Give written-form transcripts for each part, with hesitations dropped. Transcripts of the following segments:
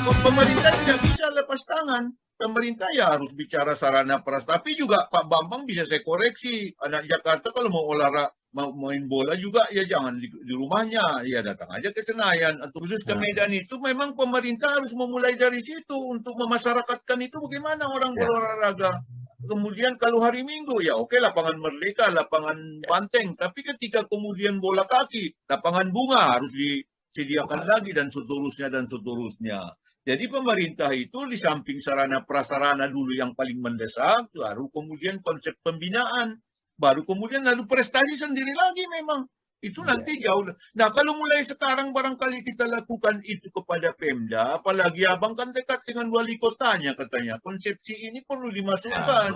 Pemerintah tidak bisa lepas tangan. Pemerintah ya harus bicara sarana prasarana. Tapi juga Pak Bambang bisa saya koreksi. Anak Jakarta kalau mau olahraga, mau main bola juga ya jangan di rumahnya. Ya datang aja ke Senayan. Atau khusus ke Medan itu memang pemerintah harus memulai dari situ untuk memasyarakatkan itu bagaimana orang berolahraga. Kemudian kalau hari Minggu ya oke lapangan Merdeka, lapangan Banteng. Tapi ketika kemudian bola kaki, lapangan Bunga harus disediakan lagi dan seterusnya dan seterusnya. Jadi pemerintah itu di samping sarana prasarana dulu yang paling mendesak, baru kemudian konsep pembinaan, baru kemudian lalu prestasi sendiri lagi memang. Itu nanti jauh. Nah kalau mulai sekarang barangkali kita lakukan itu kepada Pemda, apalagi abang kan dekat dengan wali kotanya katanya, konsepsi ini perlu dimasukkan.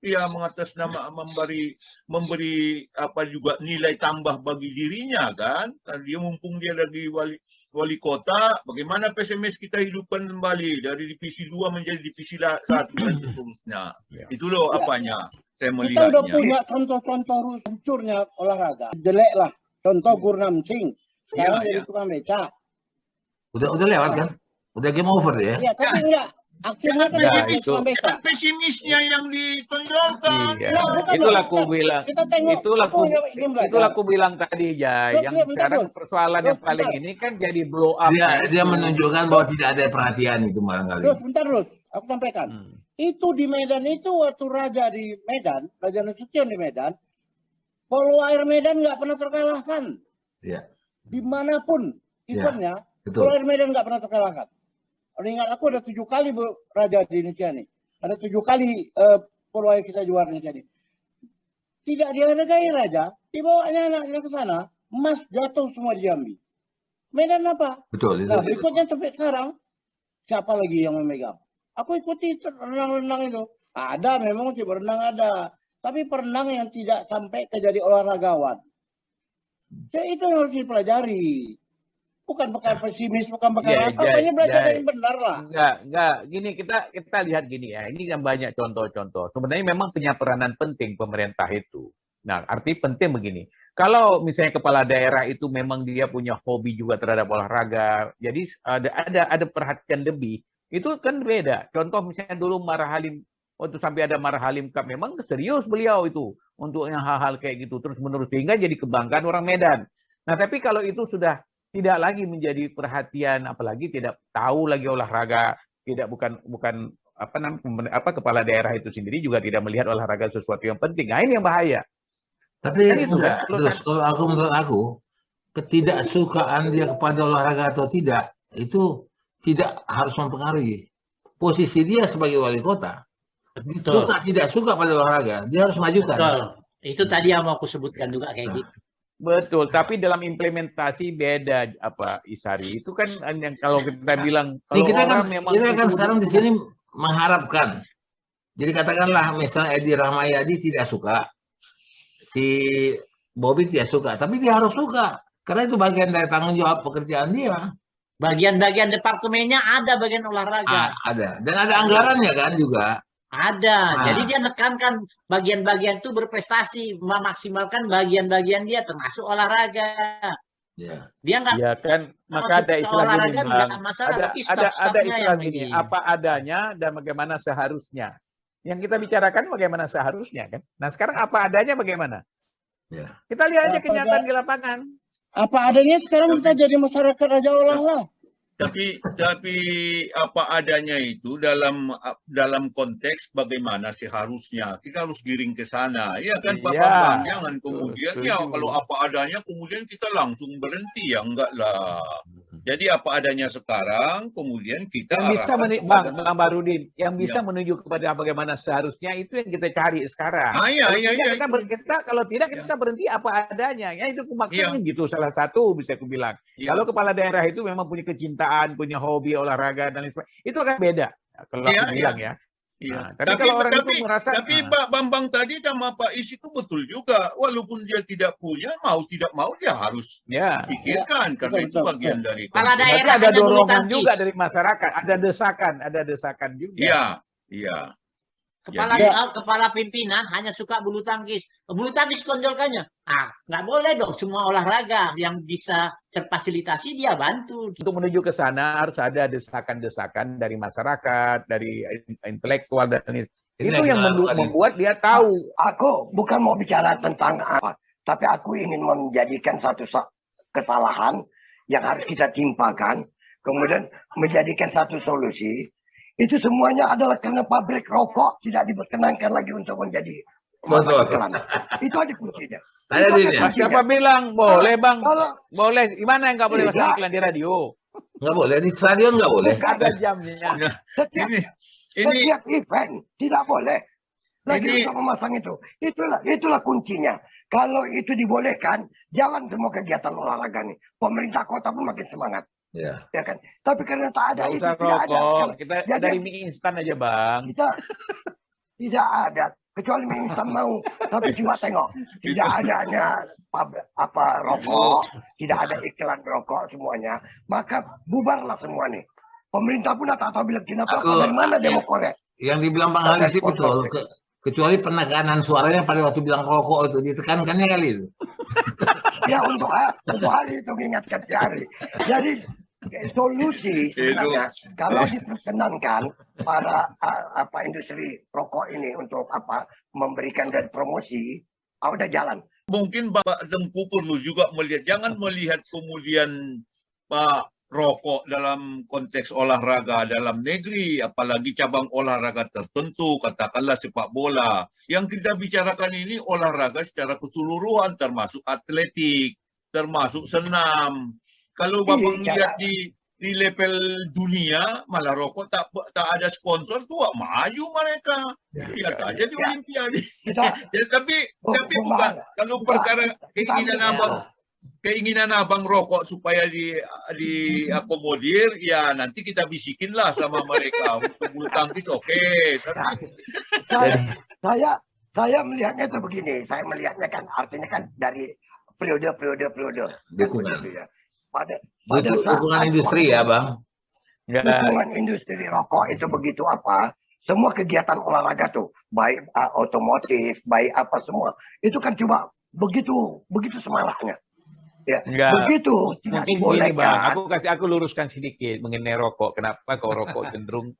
Ya mengatas nama memberi apa juga nilai tambah bagi dirinya kan. Dia mumpung dia lagi wali kota, bagaimana PSMS kita hidupkan kembali dari divisi 2 menjadi divisi 1 dan seterusnya. Itu loh apanya saya melihatnya. Kita udah punya contoh-contoh hancurnya olahraga. Jelek lah. Contoh Gurnam Singh. Sekarang jadi tukang beca. Udah lewat kan? Udah game over ya? Iya, tapi enggak. Akhirnya kan itu pesimisnya yang ditonjolkan. Iya. Itulah aku bilang. Itulah aku bilang tadi Jai. Yang sekarang persoalan yang paling ini kan jadi blow up. Dia menunjukkan bahwa tidak ada perhatian itu barangkali. Bentar terus, aku sampaikan. Itu di Medan itu waktu Raja di Medan, Raja Nasution di Medan, polo air Medan nggak pernah terkalahkan. Iya. Dimanapun eventnya, polo air Medan nggak pernah terkalahkan. Ingat aku ada 7 kali Raja di Indonesia nih. Ada 7 kali polo air kita juara Indonesia nih. Tidak dihargai Raja, dibawanya anaknya ke sana, emas jatuh semua di Jambi. Medan apa? Betul. Nah, berikutnya sampai sekarang, siapa lagi yang memegang? Aku ikuti renang-renang itu. Ada, memang sih berenang ada. Tapi perenang yang tidak sampai ke jadi olahragawan. Ya itu yang harus dipelajari. Bukan bakal pesimis, bukan bakal apa-apanya belajar dari benar lah. Enggak. Gini, kita lihat gini ya. Ini kan banyak contoh-contoh. Sebenarnya memang punya peranan penting pemerintah itu. Nah, arti penting begini. Kalau misalnya kepala daerah itu memang dia punya hobi juga terhadap olahraga, jadi ada perhatian lebih, itu kan beda. Contoh misalnya dulu Marahalim, waktu sampai ada Marahalim Cup, memang serius beliau itu untuk yang hal-hal kayak gitu terus-menerus sehingga jadi kebanggaan orang Medan. Nah, tapi kalau itu sudah tidak lagi menjadi perhatian, apalagi tidak tahu lagi olahraga, bukan kepala daerah itu sendiri juga tidak melihat olahraga sesuatu yang penting. Nah, ini yang bahaya. Tapi enggak, terus kalau menurut aku, ketidaksukaan dia kepada olahraga atau tidak, itu tidak harus mempengaruhi posisi dia sebagai wali kota. Suka tidak suka pada olahraga, dia harus majukan. Betul. Itu tadi yang mau aku sebutkan juga kayak gitu. Betul, tapi dalam implementasi beda Isari. Itu kan yang kalau kita bilang kalau kita orang memang kita kan sekarang di sini mengharapkan. Jadi katakanlah misalnya Edi Rahmayadi tidak suka, si Bobi tidak suka, tapi dia harus suka karena itu bagian dari tanggung jawab pekerjaan dia. Bagian-bagian departemennya ada bagian olahraga. Ada, dan ada anggarannya kan juga. Ada, jadi dia menekankan bagian-bagian itu berprestasi, memaksimalkan bagian-bagian dia termasuk olahraga. Dia nggak. Ya kan, maka ada istilah gini, ada istilah gini, apa adanya dan bagaimana seharusnya. Yang kita bicarakan bagaimana seharusnya kan. Nah sekarang apa adanya bagaimana? Kita lihat aja kenyataan di lapangan. Apa adanya sekarang kita jadi masyarakat raja olah. Tapi apa adanya itu dalam konteks bagaimana seharusnya kita harus giring ke sana, ya kan Pak Bambang? Jangan kemudian kalau apa adanya kemudian kita langsung berhenti, ya enggak lah. Jadi apa adanya sekarang kemudian kita yang bisa Bang Barudin yang bisa menuju kepada bagaimana seharusnya itu yang kita cari sekarang. Kita kalau tidak kita berhenti apa adanya, ya itu maksudnya gitu salah satu bisa aku bilang. Kalau kepala daerah itu memang punya kecintaan, punya hobi olahraga dan lain sebagainya, itu akan beda kalau aku bilang ya. Iya. Tapi Pak Bambang tadi sama Pak Is itu betul juga. Walaupun dia tidak punya, mau tidak mau dia harus pikirkan karena itu bagian dari. Kalau daerah ada dorongan juga dari masyarakat, ada desakan juga. Iya. Kepala pimpinan hanya suka bulu tangkis tonjolkannya. Nggak boleh dong, semua olahraga yang bisa terfasilitasi dia bantu. Untuk menuju ke sana harus ada desakan-desakan dari masyarakat, dari intelektual dan itu yang membuat dia tahu. Aku bukan mau bicara tentang apa, tapi aku ingin menjadikan satu kesalahan yang harus kita timpakan, kemudian menjadikan satu solusi. Itu semuanya adalah karena pabrik rokok tidak diperkenankan lagi untuk menjadi iklan. Itu aja kuncinya. Siapa bilang boleh bang? Boleh. Gimana yang nggak boleh masang iklan di radio? Nggak boleh di stadion, nggak boleh. Ada jamnya. Setiap event tidak boleh. Lagi untuk memasang itu. Itulah kuncinya. Kalau itu dibolehkan, jalan semua kegiatan olahraga nih. Pemerintah kota pun makin semangat. Ya kan? Tapi karena tak ada itu, tidak ada. Kita dari mie instan aja bang. Kita tidak ada. Kecuali mie instan mau. Tapi cuma tengok. Tidak adanya rokok. Tidak ada iklan rokok semuanya. Maka bubarlah semua nih. Pemerintah pun tak tahu bilang kenapa. Dari mana demokrat. Yang dibilang Bang Halis itu betul. Kecuali penekanan suaranya pada waktu bilang rokok itu. Ditekankannya kali itu. Ya untuk hari itu mengingatkan hari. Jadi solusi sebenarnya kalau diperkenankan para industri rokok ini untuk memberikan dan promosi, udah jalan. Mungkin Bapak Tengku perlu juga melihat, jangan melihat kemudian Pak rokok dalam konteks olahraga dalam negeri, apalagi cabang olahraga tertentu, katakanlah sepak bola. Yang kita bicarakan ini olahraga secara keseluruhan, termasuk atletik, termasuk senam. Kalau Bapak lihat di level dunia, malah rokok tak ada sponsor, tuh maju mereka. Lihat aja di Olimpiade. Tapi bukan kalau perkara keinginan abang rokok supaya diakomodir, ya nanti kita bisikinlah sama mereka untuk bulu tangkis, oke. Saya melihatnya itu begini, saya melihatnya kan artinya kan dari periode. Pada dukungan industri ya bang. Dukungan industri rokok itu begitu semua kegiatan olahraga tuh, baik otomotif, baik apa semua, itu kan cuma begitu semangatnya. Ya, begitu. Mungkin gini bang, aku luruskan sedikit mengenai rokok. Kenapa kok rokok cenderung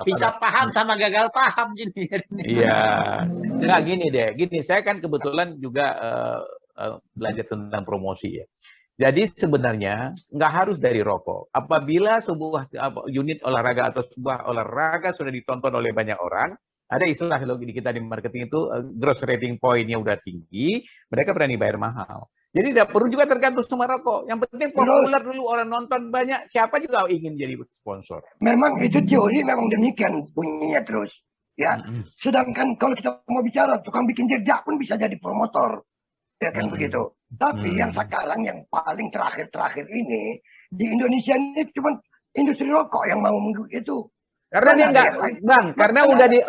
bisa paham sama gagal paham gini. Iya, nggak gini deh. Gini, saya kan kebetulan juga belajar tentang promosi ya. Jadi sebenarnya nggak harus dari rokok. Apabila sebuah unit olahraga atau sebuah olahraga sudah ditonton oleh banyak orang, ada istilah di kita di marketing itu gross rating point-nya udah tinggi, mereka berani bayar mahal. Jadi tidak perlu juga tergantung sama rokok. Yang penting populer dulu, orang nonton banyak, siapa juga ingin jadi sponsor. Memang itu teori memang demikian bunyinya terus. Ya, sedangkan kalau kita mau bicara tukang bikin jejak pun bisa jadi promotor. Ya kan begitu. Tapi yang sekarang yang paling terakhir ini di Indonesia ini cuma industri rokok yang mau itu. Karena dia enggak, bang, karena udah di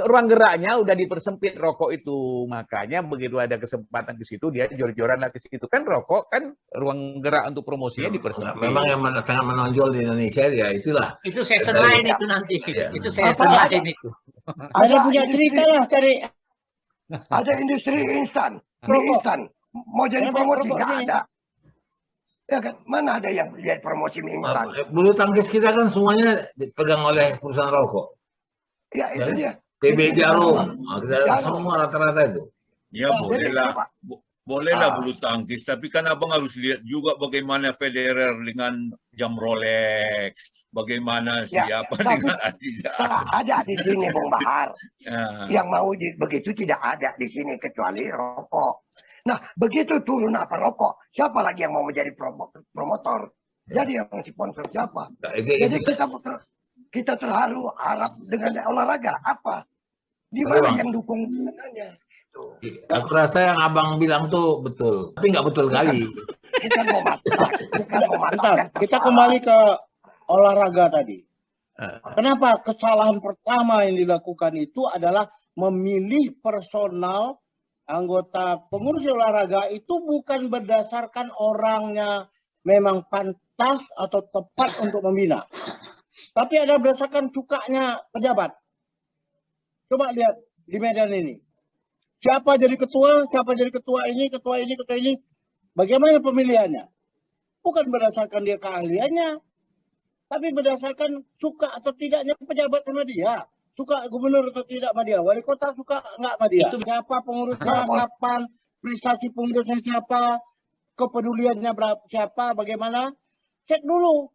ruang geraknya udah dipersempit rokok itu, makanya begitu ada kesempatan ke situ dia jor-joran lah ke situ. Kan rokok kan ruang gerak untuk promosinya dipersempit. Memang yang sangat menonjol di Indonesia ya itulah. Itu season lain itu nanti. Itu season lain itu. Ada punya cerita lah dari. Ada industri instan, instan. Mau jadi promosi nggak ada. Ya kan, mana ada yang lihat promosi mie instan? Bulu tangkis kita kan semuanya dipegang oleh perusahaan rokok. Ya itu dia. PB Jarum, semua rata-rata itu. Ya bolehlah bulu tangkis, tapi kan abang harus lihat juga bagaimana Federer dengan jam Rolex, bagaimana siapa dengan Adidas. Ada di sini Bung Bahar. Yang mau begitu tidak ada di sini kecuali rokok. Nah, begitu turun rokok, siapa lagi yang mau menjadi promotor? Jadi yang sponsor siapa? Jadi kita terharu harap dengan olahraga apa? Di mana yang dukung sebenarnya? Aku rasa yang abang bilang tuh betul, tapi nggak betul kali. Kita kembali ke olahraga tadi. Kenapa kesalahan pertama yang dilakukan itu adalah memilih personal anggota pengurus olahraga itu bukan berdasarkan orangnya memang pantas atau tepat untuk membina, tapi ada berdasarkan cukanya pejabat. Coba lihat di Medan ini. Siapa jadi ketua ini, ketua ini. Bagaimana pemilihannya? Bukan berdasarkan dia keahliannya, tapi berdasarkan suka atau tidaknya pejabat sama dia. Suka gubernur atau tidak sama dia. Wali kota suka nggak sama dia. Siapa pengurusnya, kapan, prestasi pengurusnya siapa, kepeduliannya berapa, siapa, bagaimana. Cek dulu.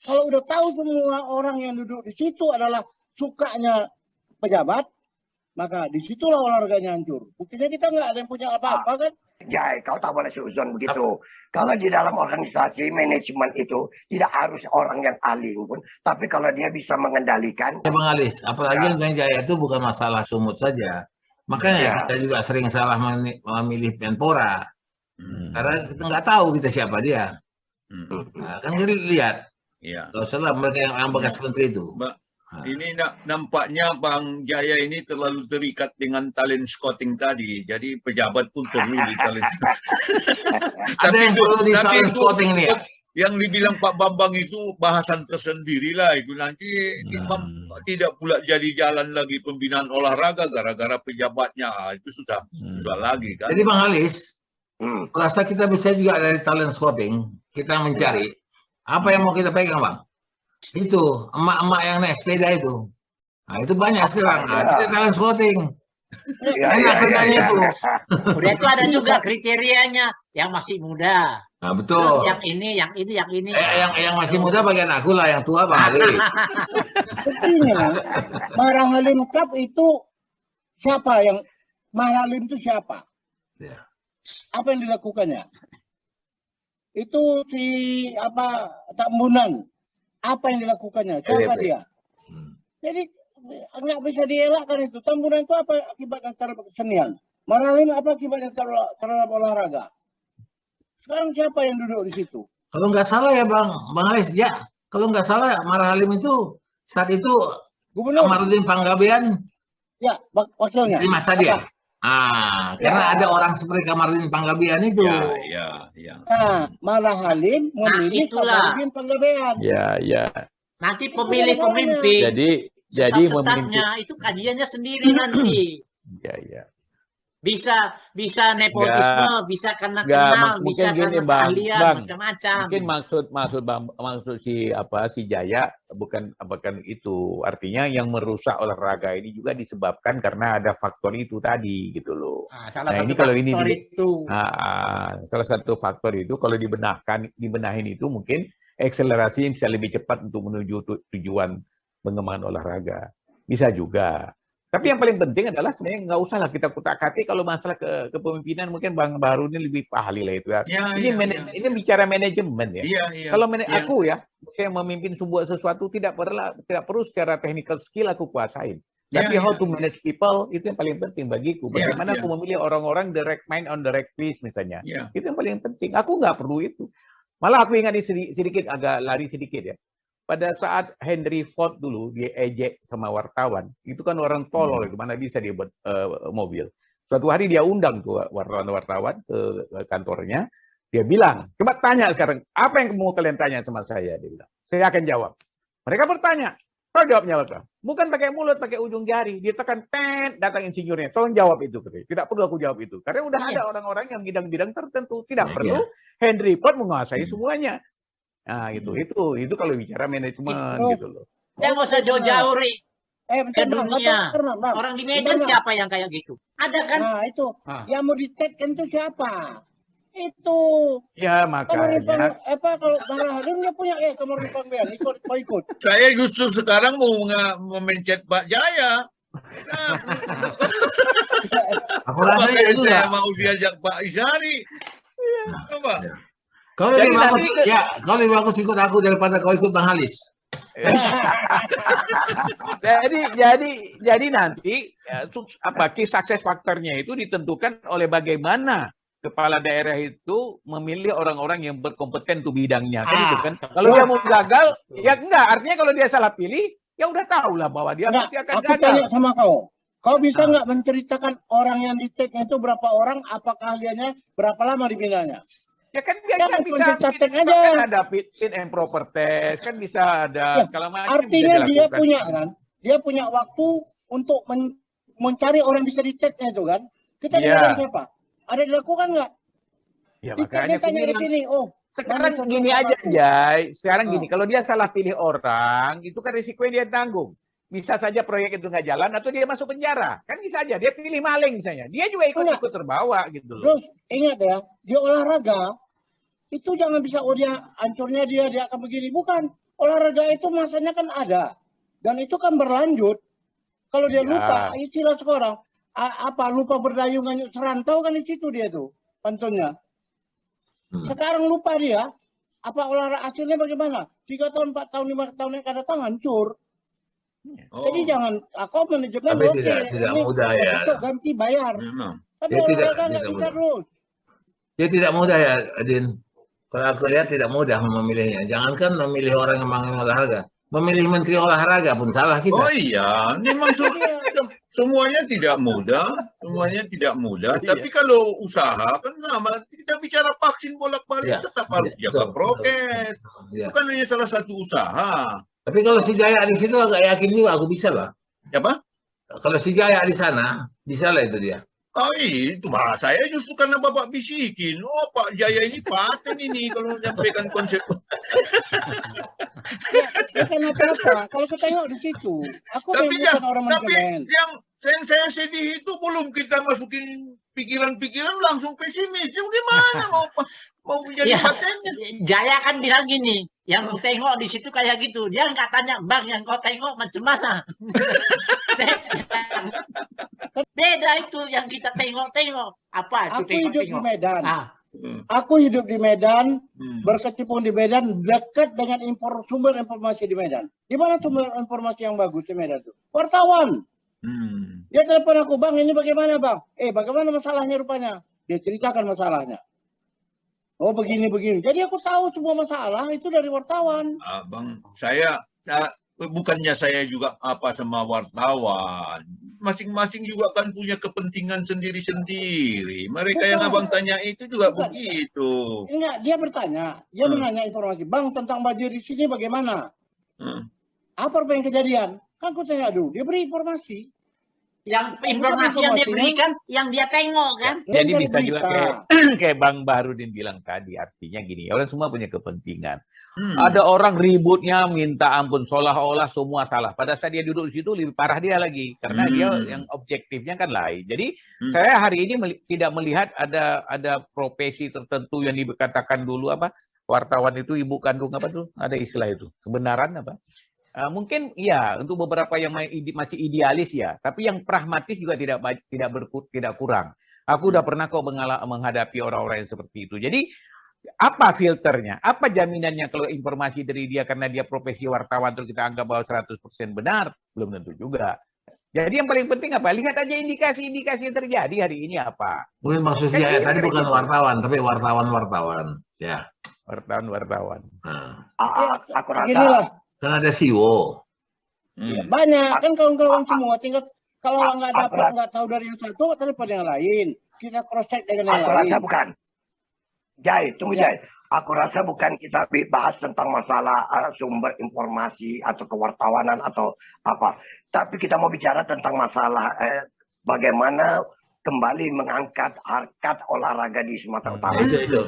Kalau udah tahu semua orang yang duduk di situ adalah sukanya pejabat, maka disitulah olahraganya hancur. Buktinya kita nggak ada yang punya apa-apa kan? Ya, kau tak boleh seuzon begitu. Kalau di dalam organisasi manajemen itu tidak harus orang yang ahli pun, tapi kalau dia bisa mengendalikan. Ya Bang Alis, apalagi yang Jaya itu bukan masalah sumut saja. Makanya kita juga sering salah memilih Menpora. Karena kita nggak tahu kita siapa dia. Nah, kan kita lihat. Kalau salah mereka yang bekas menteri itu. Ini nampaknya Bang Jaya ini terlalu terikat dengan talent scouting tadi. Jadi pejabat pun perlu di talent Ada yang perlu di talent scouting nih ya? Yang dibilang Pak Bambang itu bahasan tersendiri lah. Itu nanti tidak pula jadi jalan lagi pembinaan olahraga gara-gara pejabatnya. Itu susah lagi kan. Jadi Bang Alis, rasa kita bisa juga dari talent scouting, kita mencari apa yang mau kita pegang Bang. Itu emak-emak yang naik sepeda itu. Nah, itu banyak sekarang. Nah, kita talent scouting. Enak kerjanya itu. Udah itu ada juga kriterianya yang masih muda. Nah, betul. Terus yang ini. Yang masih muda bagian aku lah, yang tua Bang Ali. Sepertinya Mahalim Cup itu siapa yang Mahalim itu siapa? Ya. Apa yang dilakukannya? Itu Tambunan. Apa yang dilakukannya? Siapa dia? Jadi nggak bisa dielakkan itu. Tambunan itu apa akibatnya terhadap kesenian? Mahalim apa akibatnya terhadap olahraga? Sekarang siapa yang duduk di situ? Kalau nggak salah ya Bang Alis, ya. Kalau nggak salah Mahalim itu saat itu Gubernur Kamarudin Panggabean. Ya, wakilnya. Di masa dia. Karena ada orang seperti Kamarudin Panggabean itu. Ya. Nah, Mahalim memilih Kamarudin Panggabean. Ya. Nanti pemilih pemimpin. Jadi tetapnya itu kajiannya sendiri nanti. Ya. Bisa nepotisme, bisa karena kenal, bisa karena keahlian, macam-macam. Mungkin maksud si Jaya bukan itu. Artinya yang merusak olahraga ini juga disebabkan karena ada faktor itu tadi gitu loh. Salah satu faktor itu kalau dibenahin itu mungkin akselerasi bisa lebih cepat untuk menuju tujuan pengembangan olahraga. Bisa juga. Tapi yang paling penting adalah sebenarnya nggak usah lah kita kutak-katik kalau masalah kepemimpinan mungkin Bang Baru ini lebih ahli lah itu ya. Ini bicara manajemen ya. Kalau aku ya, saya memimpin sesuatu tidak perlu secara technical skill aku kuasain. Tapi how to manage people itu yang paling penting bagiku. Bagaimana aku memilih orang-orang the right mind on the right place misalnya. Itu yang paling penting. Aku nggak perlu itu. Malah aku ingat sedikit agak lari sedikit ya. Pada saat Henry Ford dulu dia ejek sama wartawan, itu kan orang tolol, mana bisa dia buat mobil. Suatu hari dia undang tuh wartawan ke kantornya, dia bilang, coba tanya sekarang, apa yang mau kalian tanya sama saya? Dia bilang, saya akan jawab. Mereka bertanya, kau jawabnya apa? Bukan pakai mulut, pakai ujung jari. Dia tekan, datang insinyurnya, tolong jawab itu. Tidak perlu aku jawab itu. Karena udah ada orang-orang yang bidang-bidang tertentu. Tidak perlu Henry Ford menguasai semuanya. Nah, itu kalau bicara manajemen gitu loh. Jangan usah jauh-jauh ke dunia. Orang di Medan siapa yang kayak gitu? Ada kan? Nah, itu. Yang mau ditetkan itu siapa? Itu. Ya, makanya. Kalau Mahalim dia punya Kamarudin Panggabean ikut. Saya justru sekarang mau memencet Pak Jaya. Aku rasa itu saya mau diajak Pak Izari. Coba. Kau lebih bagus ikut aku daripada kau ikut Bang Halis. jadi nanti key success faktornya itu ditentukan oleh bagaimana kepala daerah itu memilih orang-orang yang berkompeten tuh bidangnya kan itu kan. Kalau dia mau gagal, ya enggak. Artinya kalau dia salah pilih, ya udah tahu lah bahwa dia pasti akan gagal. Aku tanya sama kau. Kau bisa nggak menceritakan orang yang di take-nya itu berapa orang, apa keahliannya, berapa lama dibinanya? Ya kan bisa ada fit and proper test, kan bisa ada segala macam. Artinya dia punya waktu untuk mencari orang bisa ditetnya itu kan. Kita dengar siapa? Ada dilakukan nggak? Ya makanya tanya di sini. Oh, sekarang gini aja, Jai. Sekarang gini, kalau dia salah pilih orang, itu kan risikonya dia tanggung. Bisa saja proyek itu nggak jalan atau dia masuk penjara. Kan bisa aja. Dia pilih maling misalnya. Dia juga ikut-ikut terbawa gitu loh. Terus ingat ya, dia olahraga itu jangan bisa dia hancurnya dia akan begini. Bukan. Olahraga itu masanya kan ada. Dan itu kan berlanjut. Kalau dia lupa, istilah sekarang lupa berdayung serantau kan di situ dia tuh pantunnya. Sekarang lupa dia, olahraga hasilnya bagaimana? 3 tahun, 4 tahun, 5 tahun yang akan datang hancur. Jadi jangan, manajemen tapi tidak mudah ya. Ganti bayar. Tapi olahraga nggak bisa terus. Dia tidak mudah ya, Adin. Kalau aku lihat tidak mudah memilihnya. Jangankan memilih orang yang mengenal olahraga. Memilih menteri olahraga pun salah kita. Oh iya, memang semuanya tidak mudah, Tapi kalau usaha kan sama, kita bicara vaksin bolak-balik tetap harus jaga prokes. Itu kan hanya salah satu usaha. Tapi kalau si Jaya di situ agak yakin juga aku bisa lah. Apa? Kalau si Jaya di sana, bisa lah itu dia. Oh itu saya justru karena Bapak bisikin. Oh Pak Jaya ini paten ini kalau menyampaikan konsep. Ya kenapa? Kalau kita tengok di situ, tapi yang saya sedih itu belum kita masukin pikiran-pikiran langsung pesimis. Gimana mau menjadi patennya? Jaya kan bilang gini, yang ku tengok di situ kayak gitu. Dia nggak tanya, Bang, yang kau tengok macam mana? Beda itu yang kita tengok-tengok. Apa? Aku hidup di Medan. Aku hidup di Medan, berkecimpung di Medan, dekat dengan sumber informasi di Medan. Di mana sumber informasi yang bagus di Medan itu? Wartawan. Dia telepon aku, Bang, ini bagaimana, Bang? Bagaimana masalahnya rupanya? Dia ceritakan masalahnya. Oh, begini-begini. Jadi aku tahu semua masalah itu dari wartawan. Bang, bukannya saya juga sama wartawan. Masing-masing juga kan punya kepentingan sendiri-sendiri. Mereka yang abang tanya itu juga begitu. Enggak, dia bertanya. Dia menanya informasi. Bang, tentang banjir di sini bagaimana? Apa yang kejadian? Kan aku tanya dulu. Dia beri informasi. Yang informasi yang dia berikan, yang dia tengok kan. Jadi bisa juga kayak Bang Baharudin bilang tadi. Artinya gini, orang semua punya kepentingan. Ada orang ributnya minta ampun, seolah-olah semua salah. Pada saat dia duduk di situ lebih parah dia lagi, karena dia yang objektifnya kan lain. Jadi saya hari ini tidak melihat ada profesi tertentu yang dikatakan dulu wartawan itu ibu kandung ada istilah itu kebenaran mungkin iya untuk beberapa yang masih idealis ya, tapi yang pragmatis juga tidak kurang. Aku udah pernah kok menghadapi orang-orang yang seperti itu. Jadi apa filternya? Apa jaminannya kalau informasi dari dia karena dia profesi wartawan terus kita anggap bahwa 100% benar? Belum tentu juga. Jadi yang paling penting apa? Lihat aja indikasi-indikasi yang terjadi hari ini apa. Mungkin maksudnya tadi bukan wartawan, tapi wartawan-wartawan. Ya. Wartawan. Aku rasa kan ada CEO. Banyak kan kawan-kawan semua. Tinggal kalau nggak dapat, nggak tahu dari yang satu, telepon yang lain. Kita cross check dengan yang lain. Aku rasa bukan. Jai, tunggu Jai. Aku rasa bukan kita bahas tentang masalah sumber informasi atau kewartawanan atau apa. Tapi kita mau bicara tentang masalah bagaimana kembali mengangkat harkat olahraga di Sumatera Utara. Itu.